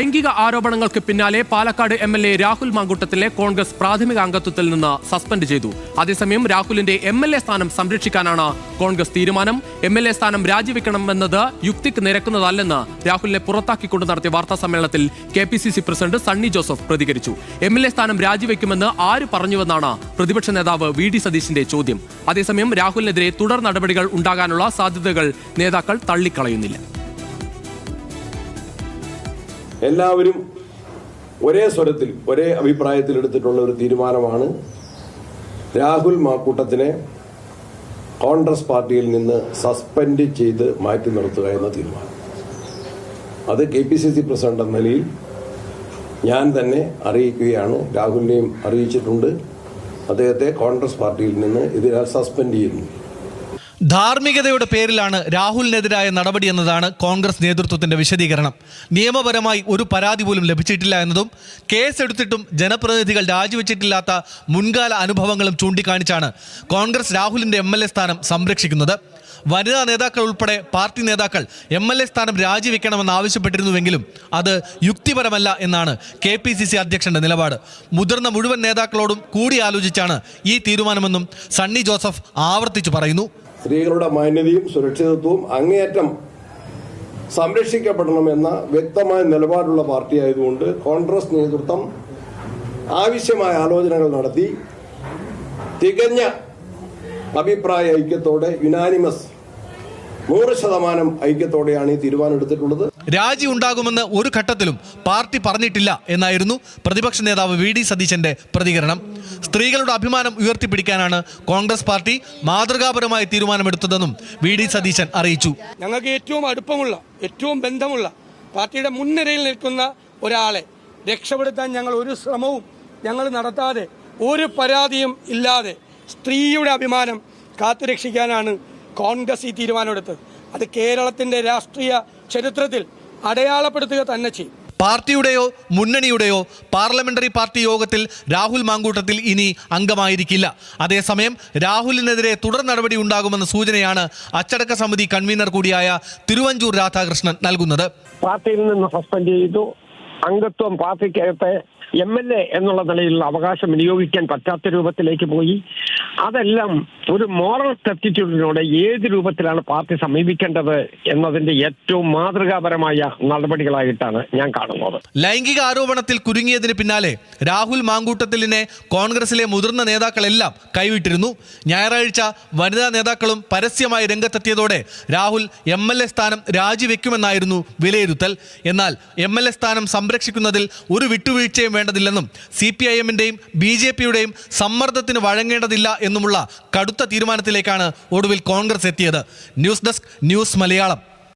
ലൈംഗിക ആരോപണങ്ങൾക്ക് പിന്നാലെ പാലക്കാട് MLA രാഹുൽ മാങ്കൂട്ടത്തിലെ കോൺഗ്രസ് പ്രാഥമിക അംഗത്വത്തിൽ നിന്ന് സസ്പെൻഡ് ചെയ്തു. അതേസമയം രാഹുലിന്റെ MLA സ്ഥാനം സംരക്ഷിക്കാനാണ് കോൺഗ്രസ് തീരുമാനം. MLA സ്ഥാനം രാജിവെക്കണമെന്നത് യുക്തിക്ക് നിരക്കുന്നതല്ലെന്ന് രാഹുലിനെ പുറത്താക്കിക്കൊണ്ട് നടത്തിയ വാർത്താ സമ്മേളനത്തിൽ KPCC പ്രസിഡന്റ് സണ്ണി ജോസഫ് പ്രതികരിച്ചു. MLA സ്ഥാനം രാജിവെക്കുമെന്ന് ആര് പറഞ്ഞുവെന്നാണ് പ്രതിപക്ഷ നേതാവ് VD സതീശിന്റെ ചോദ്യം. അതേസമയം രാഹുലിനെതിരെ തുടർ നടപടികൾ ഉണ്ടാകാനുള്ള സാധ്യതകൾ നേതാക്കൾ തള്ളിക്കളയുന്നില്ല. എല്ലാവരും ഒരേ സ്വരത്തിൽ ഒരേ അഭിപ്രായത്തിൽ എടുത്തിട്ടുള്ള ഒരു തീരുമാനമാണ് രാഹുൽ മാക്കൂട്ടത്തിനെ കോൺഗ്രസ് പാർട്ടിയിൽ നിന്ന് സസ്പെൻഡ് ചെയ്ത് മാറ്റി നിർത്തുക എന്ന തീരുമാനം. അത് KPCC പ്രസിഡന്റ് എന്ന നിലയിൽ ഞാൻ തന്നെ അറിയിക്കുകയാണ്. രാഹുലിനെയും അറിയിച്ചിട്ടുണ്ട്. അദ്ദേഹത്തെ കോൺഗ്രസ് പാർട്ടിയിൽ നിന്ന് ഇതിനാൽ സസ്പെൻഡ് ചെയ്യുന്നു. ധാർമ്മികതയുടെ പേരിലാണ് രാഹുലിനെതിരായ നടപടി എന്നതാണ് കോൺഗ്രസ് നേതൃത്വത്തിന്റെ വിശദീകരണം. നിയമപരമായി ഒരു പരാതി പോലും ലഭിച്ചിട്ടില്ല എന്നതും കേസെടുത്തിട്ടും ജനപ്രതിനിധികൾ രാജിവെച്ചിട്ടില്ലാത്ത മുൻകാല അനുഭവങ്ങളും ചൂണ്ടിക്കാണിച്ചാണ് കോൺഗ്രസ് രാഹുലിന്റെ MLA സ്ഥാനം സംരക്ഷിക്കുന്നത്. വനിതാ നേതാക്കൾ ഉൾപ്പെടെ പാർട്ടി നേതാക്കൾ MLA സ്ഥാനം രാജിവെക്കണമെന്ന് ആവശ്യപ്പെട്ടിരുന്നുവെങ്കിലും അത് യുക്തിപരമല്ല എന്നാണ് KPCC അധ്യക്ഷന്റെ നിലപാട്. മുതിർന്ന മുഴുവൻ നേതാക്കളോടും കൂടിയാലോചിച്ചാണ് ഈ തീരുമാനമെന്നും സണ്ണി ജോസഫ് ആവർത്തിച്ചു പറയുന്നു. സ്ത്രീകളുടെ മാന്യതയും സുരക്ഷിതത്വവും അങ്ങേയറ്റം സംരക്ഷിക്കപ്പെടണമെന്ന വ്യക്തമായ നിലപാടുള്ള പാർട്ടിയായതുകൊണ്ട് കോൺഗ്രസ് നേതൃത്വം ആവശ്യമായ ആലോചനകൾ നടത്തി തികഞ്ഞ അഭിപ്രായ ഐക്യത്തോടെ യുനാനിമസ് 100% ഐക്യത്തോടെയാണ് ഈ തീരുമാനം എടുത്തിട്ടുള്ളത്. രാജി ഉണ്ടാകുമെന്ന് ഒരു ഘട്ടത്തിലും പാർട്ടി പറഞ്ഞിട്ടില്ല എന്നായിരുന്നു പ്രതിപക്ഷ നേതാവ് VD സതീശന്റെ പ്രതികരണം. സ്ത്രീകളുടെ അഭിമാനം ഉയർത്തിപ്പിടിക്കാനാണ് കോൺഗ്രസ് പാർട്ടി മാതൃകാപരമായ തീരുമാനമെടുത്തതെന്നും VD സതീശൻ അറിയിച്ചു. ഞങ്ങൾക്ക് ഏറ്റവും അടുപ്പമുള്ള ഏറ്റവും ബന്ധമുള്ള പാർട്ടിയുടെ മുൻനിരയിൽ നിൽക്കുന്ന ഒരാളെ രക്ഷപ്പെടുത്താൻ ഞങ്ങൾ ഒരു ശ്രമവും ഞങ്ങൾ നടത്താതെ ഒരു പരാതിയും ഇല്ലാതെ സ്ത്രീയുടെ അഭിമാനം കാത്തുരക്ഷിക്കാനാണ് കോൺഗ്രസ് ഈ തീരുമാനമെടുത്തത്. അത് കേരളത്തിന്റെ രാഷ്ട്രീയ ചരിത്രത്തിൽ അടയാളപ്പെടുത്തുക തന്നെ ചെയ്യും. പാർട്ടിയുടെയോ മുന്നണിയുടെയോ പാർലമെന്ററി പാർട്ടി യോഗത്തിൽ രാഹുൽ മാങ്കൂട്ടത്തിൽ ഇനി അംഗമായിരിക്കില്ല. അതേസമയം രാഹുലിനെതിരെ തുടർ നടപടി ഉണ്ടാകുമെന്ന സൂചനയാണ് അച്ചടക്ക സമിതി കൺവീനർ കൂടിയായ തിരുവഞ്ചൂർ രാധാകൃഷ്ണൻ നൽകുന്നത്. പാർട്ടിയിൽ നിന്ന് സസ്പെൻഡ് ചെയ്തു. അംഗത്വം പാർട്ടിക്കകത്തെ MLA എന്നുള്ള നിലയിലുള്ള അവകാശം വിനിയോഗിക്കാൻ പറ്റാത്ത രൂപത്തിലേക്ക് പോയി. അതെല്ലാം ഒരു മോറൽ ടെപ്റ്റിറ്റ്യൂഡിനോട് ഏത് രൂപത്തിലാണ് പാർട്ടി സമീപിക്കേണ്ടത് എന്നതിന്റെ ഏറ്റവും മാതൃകാപരമായ നടപടികളായിട്ടാണ് ഞാൻ കാണുന്നത്. ലൈംഗിക ആരോപണത്തിൽ കുരുങ്ങിയതിന് പിന്നാലെ രാഹുൽ മാങ്കൂട്ടത്തിലിനെ കോൺഗ്രസിലെ മുതിർന്ന നേതാക്കളെല്ലാം കൈവിട്ടിരുന്നു. ഞായറാഴ്ച വനിതാ നേതാക്കളും പരസ്യമായി രംഗത്തെത്തിയതോടെ രാഹുൽ MLA സ്ഥാനം രാജിവെക്കുമെന്നായിരുന്നു വിലയിരുത്തൽ. എന്നാൽ MLA സ്ഥാനം സംരക്ഷിക്കുന്നതിൽ ഒരു വിട്ടുവീഴ്ചയും വേണ്ടതില്ലെന്നും CPIM-ന്റെയും BJP-യുടെയും സമ്മർദ്ദത്തിന് വഴങ്ങേണ്ടതില്ല എന്നുമുള്ള കടുത്ത തീരുമാനത്തിലേക്കാണ് ഒടുവിൽ കോൺഗ്രസ് എത്തിയത്. News desk news Malayalam.